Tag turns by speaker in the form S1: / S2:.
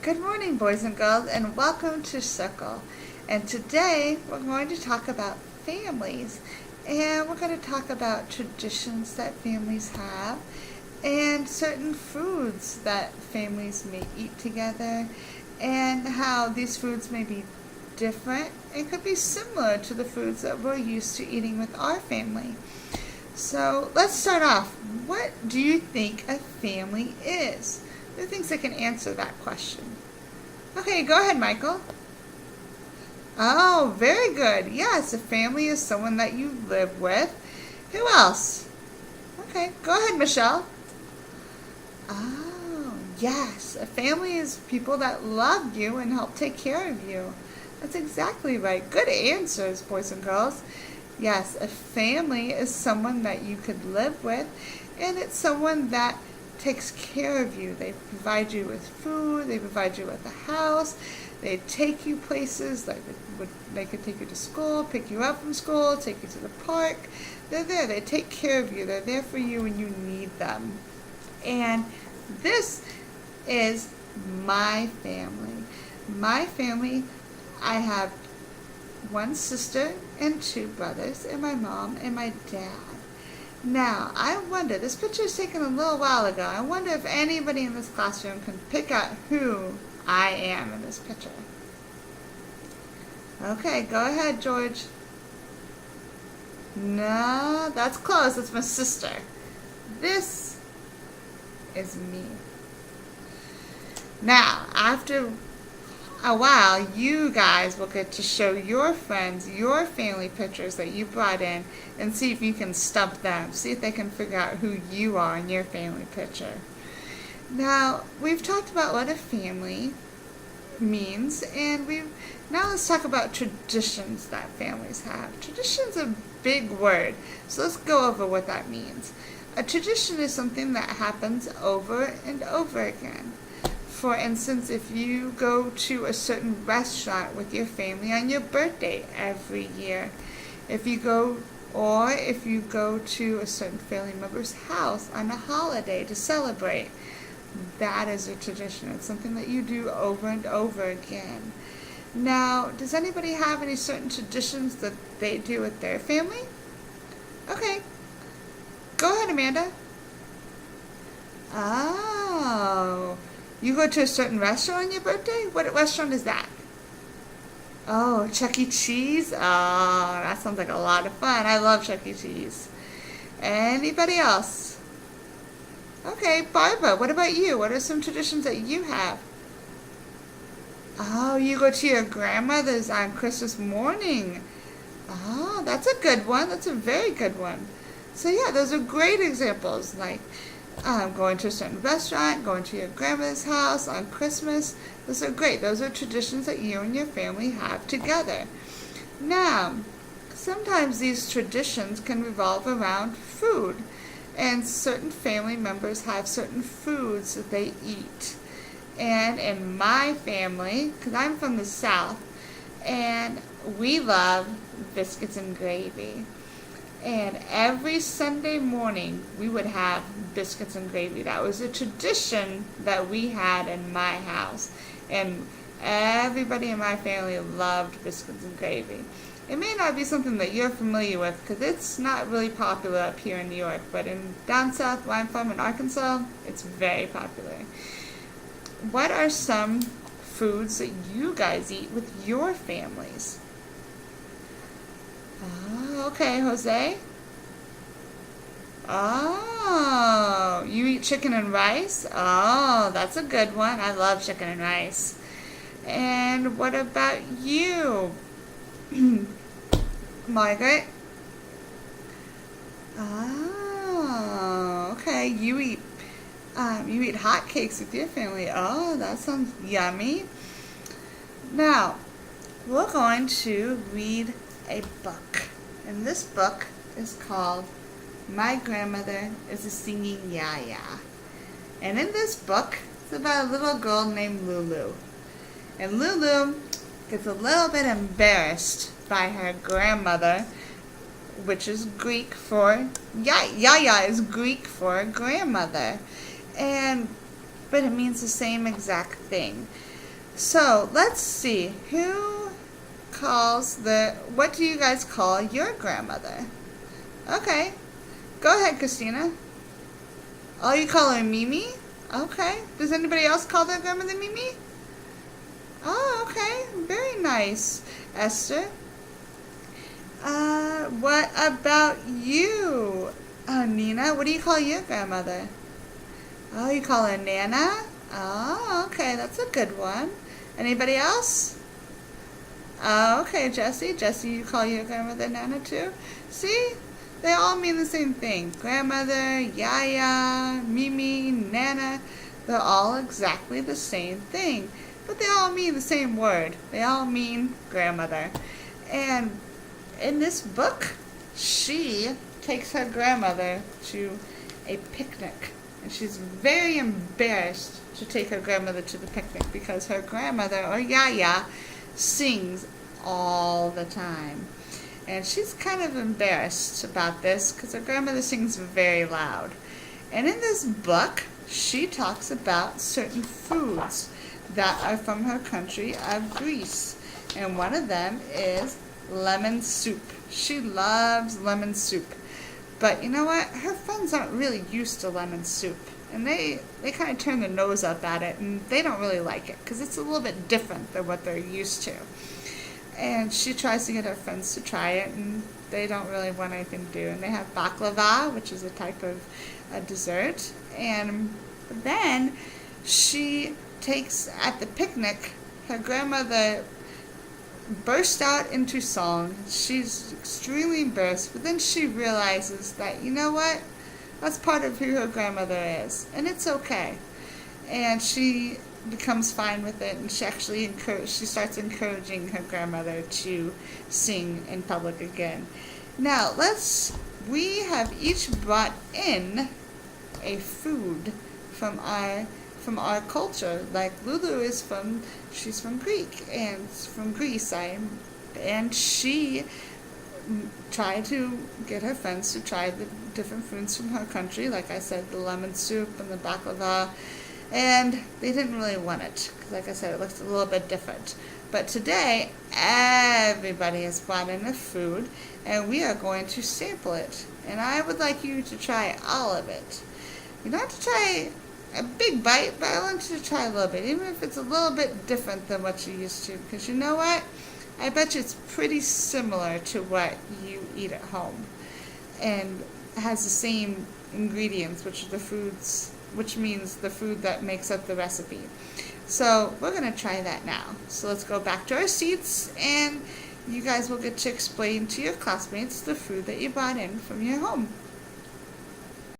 S1: Good morning, boys and girls, and welcome to Circle. And today we're going to talk about families, and we're going to talk about traditions that families have, and certain foods that families may eat together, and how these foods may be different and could be similar to the foods that we're used to eating with our family. So let's start off. What do you think a family is? Who thinks they can answer that question? Okay, go ahead, Michael. Oh, very good. Yes, a family is someone that you live with. Who else? Okay, go ahead, Michelle. Oh, yes, a family is people that love you and help take care of you. That's exactly right. Good answers, boys and girls. Yes, a family is someone that you could live with, and it's someone that takes care of you. They provide you with food, they provide you with a house, they take you places, like they could take you to school, pick you up from school, take you to the park. They're there, they take care of you, they're there for you when you need them. And this is my family. My family, I have one sister and two brothers, and my mom and my dad. Now, I wonder, this picture is taken a little while ago. I wonder if anybody in this classroom can pick out who I am in this picture. Okay, go ahead, George. No, that's close. That's my sister. This is me. Now, after a while, you guys will get to show your friends your family pictures that you brought in and see if you can stump them. See if they can figure out who you are in your family picture. Now, we've talked about what a family means, and now let's talk about traditions that families have. Tradition's a big word, so let's go over what that means. A tradition is something that happens over and over again. For instance, if you go to a certain restaurant with your family on your birthday every year, if you go to a certain family member's house on a holiday to celebrate, that is a tradition. It's something that you do over and over again. Now, does anybody have any certain traditions that they do with their family? Okay. Go ahead, Amanda. Oh. You go to a certain restaurant on your birthday? What restaurant is that? Oh, Chuck E. Cheese? Oh, that sounds like a lot of fun. I love Chuck E. Cheese. Anybody else? Okay, Barbara, what about you? What are some traditions that you have? Oh, you go to your grandmother's on Christmas morning. Oh, that's a good one. That's a very good one. So yeah, those are great examples. Like, going to a certain restaurant, going to your grandma's house on Christmas. Those are great. Those are traditions that you and your family have together. Now, sometimes these traditions can revolve around food, and certain family members have certain foods that they eat. And in my family, because I'm from the South, and we love biscuits and gravy. And every Sunday morning, we would have biscuits and gravy. That was a tradition that we had in my house. And everybody in my family loved biscuits and gravy. It may not be something that you're familiar with because it's not really popular up here in New York. But down south where I'm from in Arkansas, it's very popular. What are some foods that you guys eat with your families? Oh, okay, Jose. Oh, you eat chicken and rice? Oh, that's a good one. I love chicken and rice. And what about you, Margaret? Oh, okay. You eat hot cakes with your family. Oh, that sounds yummy. Now, we're going to read a book, and this book is called My Grandmother is a Singing Yaya. And in this book, it's about a little girl named Lulu. And Lulu gets a little bit embarrassed by her grandmother, which is Greek for Yaya is Greek for grandmother, but it means the same exact thing. So let's see. What do you guys call your grandmother? Okay. Go ahead, Christina. Oh, you call her Mimi? Okay. Does anybody else call their grandmother Mimi? Oh, okay. Very nice. Esther? What about you? Nina, what do you call your grandmother? Oh, you call her Nana? Oh, okay. That's a good one. Anybody else? Oh, okay, Jessie. Jessie, you call your grandmother Nana too? See? They all mean the same thing. Grandmother, Yaya, Mimi, Nana. They're all exactly the same thing. But they all mean the same word. They all mean grandmother. And in this book, she takes her grandmother to a picnic. And she's very embarrassed to take her grandmother to the picnic because her grandmother, or Yaya, sings all the time. And she's kind of embarrassed about this because her grandmother sings very loud. And in this book, she talks about certain foods that are from her country of Greece. And one of them is lemon soup. She loves lemon soup. But you know what? Her friends aren't really used to lemon soup. And they kind of turn their nose up at it, and they don't really like it because it's a little bit different than what they're used to. And she tries to get her friends to try it, and they don't really want anything to do. And they have baklava, which is a type of a dessert. And then she takes, at the picnic, her grandmother burst out into song. She's extremely embarrassed, but then she realizes that, you know what? That's part of who her grandmother is, and it's okay. And she becomes fine with it, and she starts encouraging her grandmother to sing in public again. Now, we have each brought in a food from our culture. Like Lulu she's from Greece, and she tried to get her friends to try the different foods from her country. Like I said, the lemon soup and the baklava. And they didn't really want it, because like I said, it looks a little bit different. But today, everybody has brought in a food, and we are going to sample it. And I would like you to try all of it. You don't have to try a big bite, but I want you to try a little bit, even if it's a little bit different than what you're used to. Because you know what? I bet you it's pretty similar to what you eat at home. And has the same ingredients, which means the food that makes up the recipe. So we're going to try that now. So let's go back to our seats, and you guys will get to explain to your classmates the food that you brought in from your home.